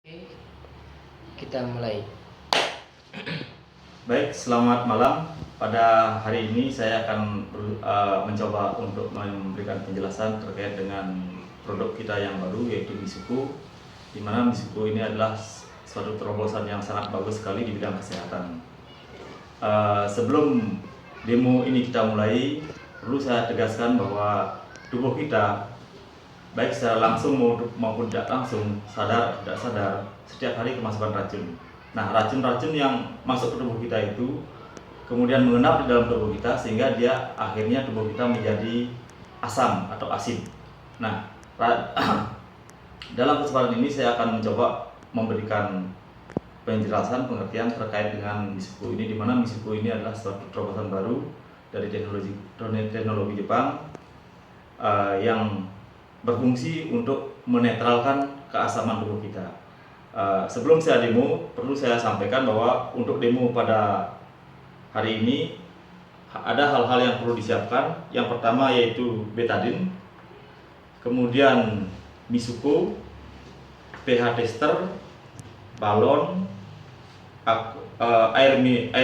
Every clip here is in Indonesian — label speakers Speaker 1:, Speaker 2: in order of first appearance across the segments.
Speaker 1: Oke, kita mulai.
Speaker 2: Baik, selamat malam. Pada hari ini saya akan mencoba untuk memberikan penjelasan terkait dengan produk kita yang baru, yaitu Misuku. Di mana Misuku ini adalah suatu terobosan yang sangat bagus sekali di bidang kesehatan. Sebelum demo ini kita mulai, perlu saya tegaskan bahwa tubuh kita, baik secara langsung maupun tidak langsung, sadar atau tidak sadar, setiap hari kemasukan racun. Nah, racun-racun yang masuk ke tubuh kita itu kemudian mengendap di dalam tubuh kita, sehingga dia akhirnya tubuh kita menjadi asam atau asin. Nah, dalam kesempatan ini saya akan mencoba memberikan penjelasan pengertian terkait dengan Misuku ini, di mana Misuku ini adalah suatu terobosan baru dari teknologi Jepang yang berfungsi untuk menetralkan keasaman tubuh kita. Sebelum saya demo, perlu saya sampaikan bahwa untuk demo pada hari ini ada hal-hal yang perlu disiapkan. Yang pertama yaitu betadine, kemudian Misuku, pH tester, balon, air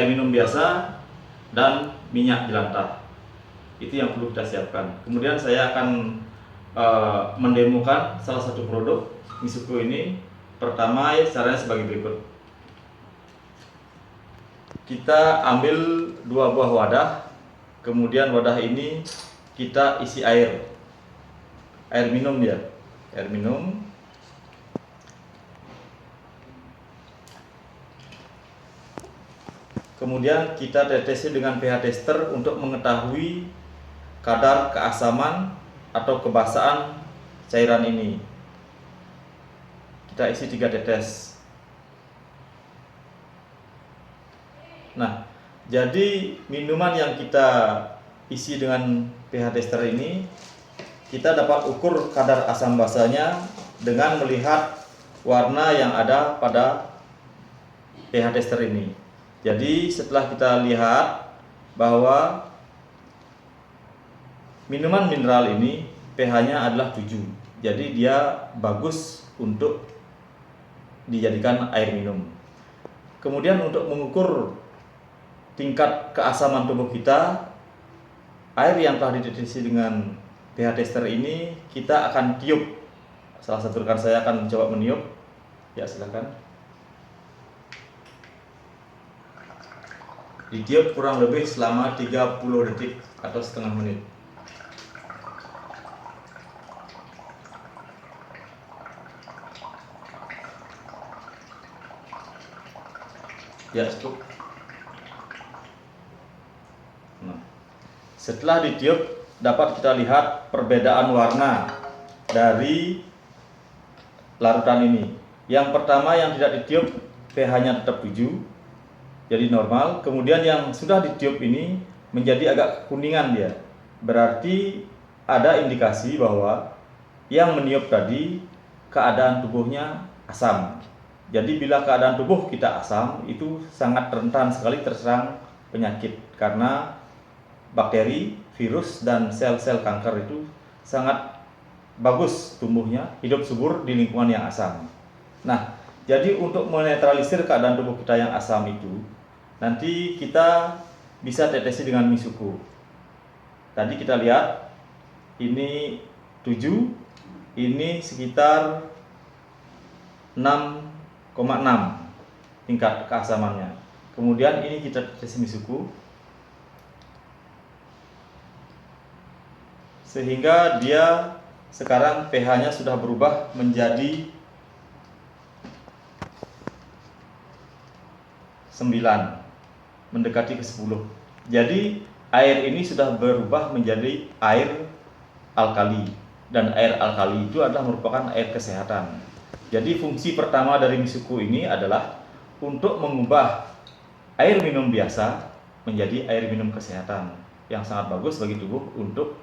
Speaker 2: minum biasa, dan minyak jelantah. Itu yang perlu kita siapkan. Kemudian saya akan mendemokan salah satu produk Misuku ini. Pertama, caranya sebagai berikut. Kita ambil 2 buah wadah, kemudian wadah ini kita isi air minum ya, air minum. Kemudian kita tetesi dengan pH tester untuk mengetahui kadar keasaman atau kebasahan cairan ini. Kita isi 3 tetes. Nah, jadi minuman yang kita isi dengan pH tester ini, kita dapat ukur kadar asam basanya dengan melihat warna yang ada pada pH tester ini. Jadi setelah kita lihat bahwa minuman mineral ini pH-nya adalah 7, jadi dia bagus untuk dijadikan air minum. Kemudian untuk mengukur tingkat keasaman tubuh kita, air yang telah dideteksi dengan pH tester ini kita akan tiup. Salah satu rekan saya akan mencoba meniup. Ya, silakan. Ditiup kurang lebih selama 30 detik atau setengah menit. Ya, cukup. Nah, setelah ditiup dapat kita lihat perbedaan warna dari larutan ini. Yang pertama yang tidak ditiup pH-nya tetap 7, jadi normal. Kemudian yang sudah ditiup ini menjadi agak kuningan dia. Berarti ada indikasi bahwa yang meniup tadi keadaan tubuhnya asam. Jadi bila keadaan tubuh kita asam, itu sangat rentan sekali terserang penyakit, karena bakteri, virus, dan sel-sel kanker itu sangat bagus tumbuhnya, hidup subur di lingkungan yang asam. Nah, jadi untuk menetralisir keadaan tubuh kita yang asam itu, nanti kita bisa tetesi dengan Misuku. Tadi kita lihat ini 7, ini sekitar 6,6 tingkat keasamannya. Kemudian ini kita tes Misuku, sehingga dia sekarang pH-nya sudah berubah menjadi 9, mendekati ke 10. Jadi air ini sudah berubah menjadi air alkali, dan air alkali itu adalah merupakan air kesehatan. Jadi fungsi pertama dari Misuku ini adalah untuk mengubah air minum biasa menjadi air minum kesehatan yang sangat bagus bagi tubuh untuk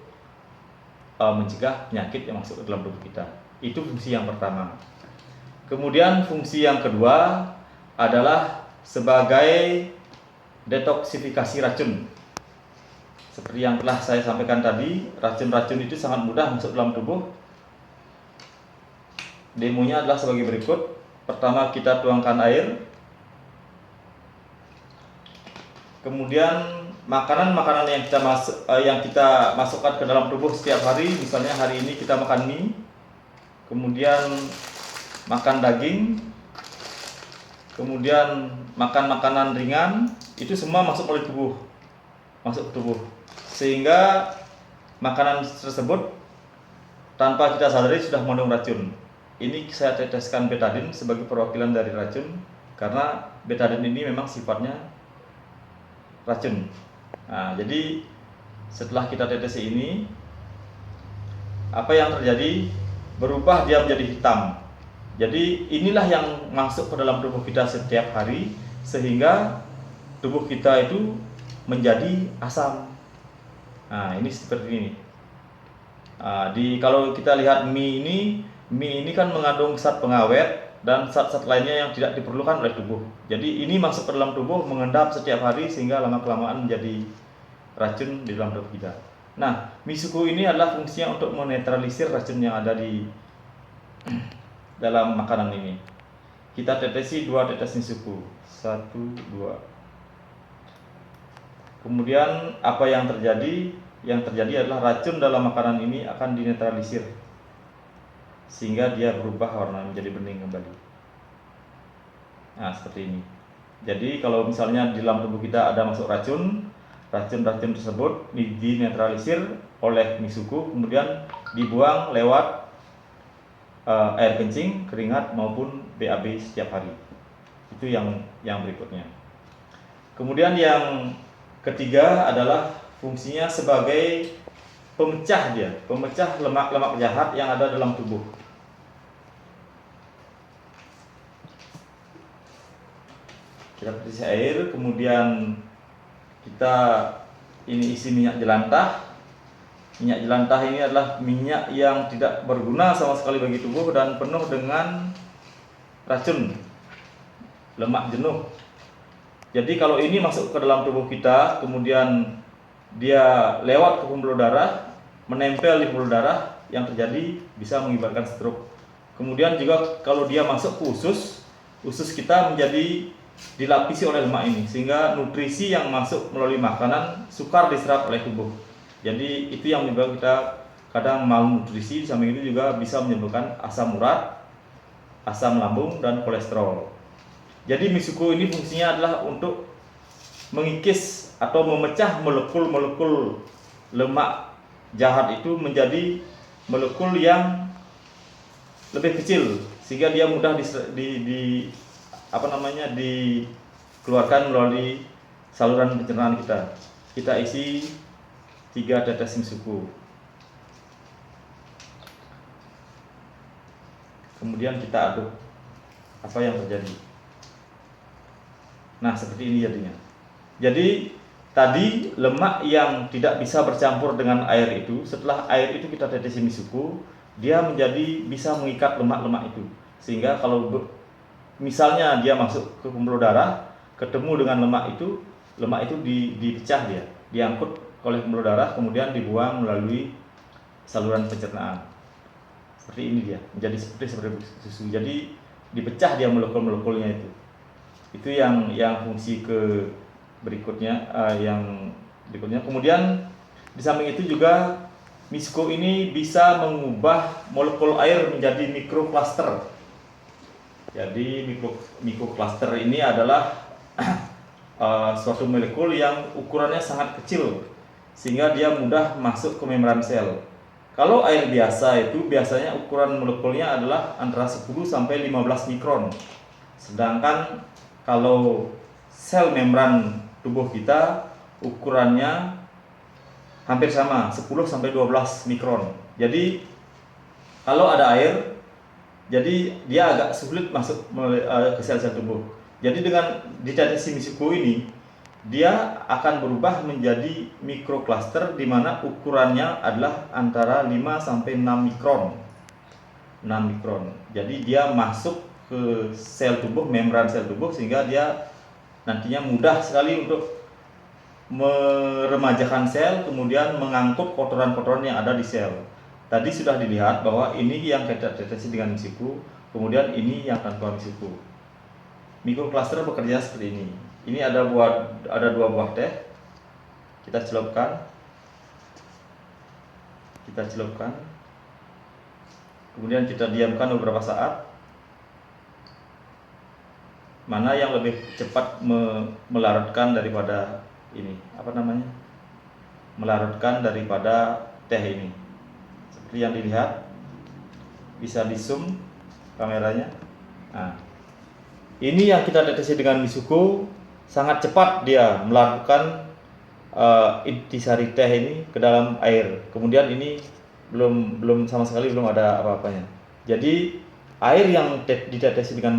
Speaker 2: mencegah penyakit yang masuk ke dalam tubuh kita. Itu fungsi yang pertama. Kemudian fungsi yang kedua adalah sebagai detoksifikasi racun. Seperti yang telah saya sampaikan tadi, racun-racun itu sangat mudah masuk dalam tubuh. Demonya adalah sebagai berikut. pertama kita tuangkan air. Kemudian makanan-makanan yang kita masukkan ke dalam tubuh setiap hari, misalnya hari ini kita makan mie, kemudian makan daging, kemudian makan makanan ringan, itu semua masuk ke tubuh, sehingga makanan tersebut tanpa kita sadari sudah mengandung racun. Ini saya teteskan betadin sebagai perwakilan dari racun, karena betadin ini memang sifatnya racun. Nah, jadi setelah kita tetes ini, apa yang terjadi? Berubah dia menjadi hitam. Jadi inilah yang masuk ke dalam tubuh kita setiap hari, sehingga tubuh kita itu menjadi asam. Nah, ini seperti ini. Kalau kita lihat mie ini kan mengandung zat pengawet dan zat-zat lainnya yang tidak diperlukan oleh tubuh. Jadi ini masuk ke dalam tubuh, mengendap setiap hari, sehingga lama-kelamaan menjadi racun di dalam tubuh kita. Nah, misuku ini adalah fungsinya untuk menetralisir racun yang ada di dalam makanan ini. Kita tetesi 2 tetes misuku, 1, 2. Kemudian apa yang terjadi? Yang terjadi adalah racun dalam makanan ini akan dinetralisir, sehingga dia berubah warna menjadi bening kembali. Nah, seperti ini. Jadi kalau misalnya di dalam tubuh kita ada masuk racun tersebut dinetralisir oleh misuku, kemudian dibuang lewat air kencing, keringat maupun BAB setiap hari. Itu yang berikutnya. Kemudian yang ketiga adalah fungsinya sebagai pemecah lemak-lemak jahat yang ada dalam tubuh. Kita isi air, kemudian kita ini isi minyak jelantah. Minyak jelantah ini adalah minyak yang tidak berguna sama sekali bagi tubuh dan penuh dengan racun, lemak jenuh. Jadi kalau ini masuk ke dalam tubuh kita, kemudian dia lewat ke pembuluh darah, menempel di pembuluh darah, yang terjadi bisa mengakibatkan stroke. Kemudian juga kalau dia masuk ke usus kita menjadi dilapisi oleh lemak ini, sehingga nutrisi yang masuk melalui makanan sukar diserap oleh tubuh. Jadi itu yang menyebabkan kita kadang malnutrisi. Di samping itu juga bisa menyebabkan asam urat, asam lambung, dan kolesterol. Jadi misuku ini fungsinya adalah untuk mengikis atau memecah molekul-molekul lemak jahat itu menjadi molekul yang lebih kecil, sehingga dia mudah dikeluarkan melalui saluran pencernaan kita. Kita isi 3 tetes misuku. Kemudian kita aduk. Apa yang terjadi? Nah, seperti ini jadinya. Jadi tadi lemak yang tidak bisa bercampur dengan air itu, setelah air itu kita tetesi misuku, dia menjadi bisa mengikat lemak-lemak itu. Sehingga kalau misalnya dia masuk ke pembuluh darah, ketemu dengan lemak itu dipecah, dia diangkut oleh pembuluh darah, kemudian dibuang melalui saluran pencernaan. Seperti ini dia, menjadi seperti susu. Jadi dipecah dia molekul-molekulnya itu. Itu yang fungsi berikutnya. Kemudian di samping itu juga misuku ini bisa mengubah molekul air menjadi mikrokluster. Jadi mikrokluster ini adalah suatu molekul yang ukurannya sangat kecil, sehingga dia mudah masuk ke membran sel. Kalau air biasa itu biasanya ukuran molekulnya adalah antara 10 sampai 15 mikron. Sedangkan kalau sel membran tubuh kita ukurannya hampir sama, 10 sampai 12 mikron. Jadi kalau ada air, jadi dia agak sulit masuk ke sel-sel tubuh. Jadi dengan ditetesi misuku ini, dia akan berubah menjadi mikrokluster, di mana ukurannya adalah antara 5 sampai 6 mikron. 6 mikron. Jadi dia masuk ke sel tubuh, membran sel tubuh, sehingga dia nantinya mudah sekali untuk meremajakan sel, kemudian mengangkut kotoran-kotoran yang ada di sel. Tadi sudah dilihat bahwa ini yang kita deteksi dengan misuku kemudian ini yang tanpa misuku. Mikrocluster bekerja seperti ini. Ini ada dua buah teh. Kita celupkan. Kemudian kita diamkan beberapa saat. Mana yang lebih cepat melarutkan daripada ini? Melarutkan daripada teh ini. Seperti yang dilihat, bisa di zoom kameranya. Nah, ini yang kita deteksi dengan misuku, sangat cepat dia melarutkan intisari teh ini ke dalam air. Kemudian ini belum sama sekali belum ada apa-apanya. Jadi air yang dideteksi dengan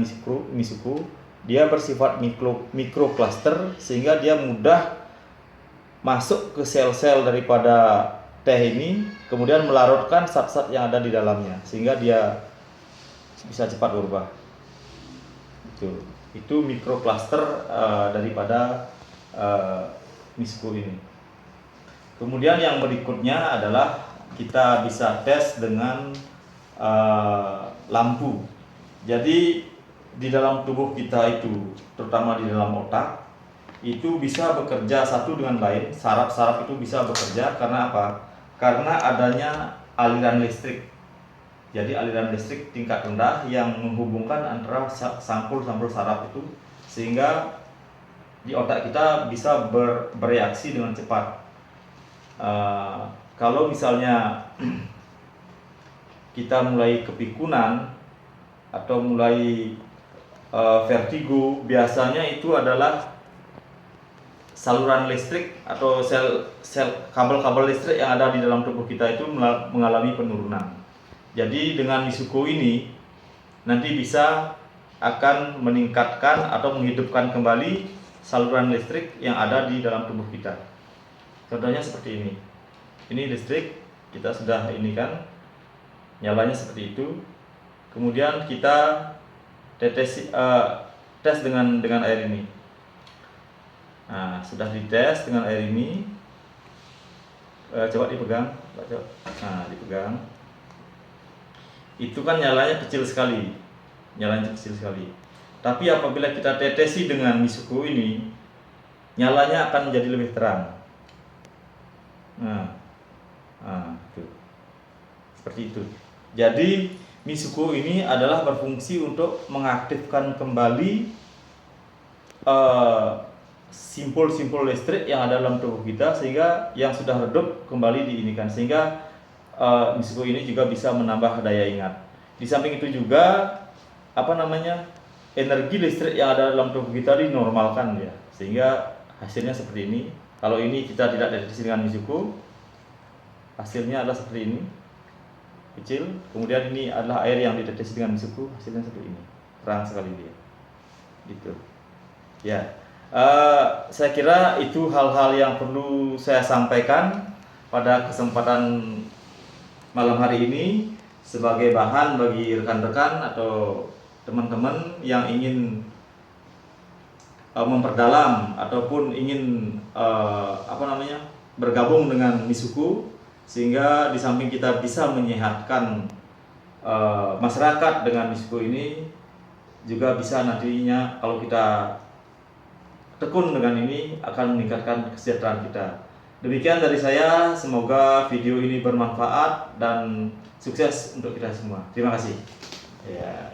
Speaker 2: misuku dia bersifat mikrocluster sehingga dia mudah masuk ke sel-sel daripada teh ini, kemudian melarutkan zat-zat yang ada di dalamnya sehingga dia bisa cepat berubah. Itu mikrocluster daripada misuku ini. Kemudian yang berikutnya adalah kita bisa tes dengan lampu. Jadi di dalam tubuh kita itu, terutama di dalam otak, itu bisa bekerja satu dengan lain. Saraf-saraf itu bisa bekerja karena apa? Karena adanya aliran listrik. Jadi aliran listrik tingkat rendah yang menghubungkan antara sampul-sampul saraf itu, sehingga di otak kita bisa bereaksi dengan cepat. Kalau misalnya kita mulai kepikunan atau mulai vertigo, biasanya itu adalah saluran listrik atau kabel-kabel listrik yang ada di dalam tubuh kita itu mengalami penurunan. Jadi dengan misuku ini nanti bisa akan meningkatkan atau menghidupkan kembali saluran listrik yang ada di dalam tubuh kita. Contohnya seperti ini. Ini listrik, kita sudah ini kan, nyalanya seperti itu. Kemudian kita tes dengan air ini. Nah, sudah dites dengan air ini. Coba dipegang, nah dipegang. Itu kan nyalanya kecil sekali, Tapi apabila kita tetesi dengan misuku ini, nyalanya akan menjadi lebih terang. Nah, itu. Seperti itu. Jadi misuku ini adalah berfungsi untuk mengaktifkan kembali simpul-simpul listrik yang ada dalam tubuh kita, sehingga yang sudah redup kembali diinikan, sehingga misuku ini juga bisa menambah daya ingat. Di samping itu juga energi listrik yang ada dalam tubuh kita dinormalkan ya, sehingga hasilnya seperti ini. Kalau ini kita tidak deteksi dengan misuku, hasilnya adalah seperti ini, kecil. Kemudian ini adalah air yang dideteksi dengan misuku, hasilnya seperti ini, terang sekali dia. Gitu. Ya, saya kira itu hal-hal yang perlu saya sampaikan pada kesempatan malam hari ini sebagai bahan bagi rekan-rekan atau teman-teman yang ingin memperdalam ataupun ingin bergabung dengan misuku, sehingga di samping kita bisa menyehatkan masyarakat dengan misuku ini, juga bisa nantinya kalau kita tekun dengan ini akan meningkatkan kesejahteraan kita. Demikian dari saya, semoga video ini bermanfaat dan sukses untuk kita semua. Terima kasih. Ya.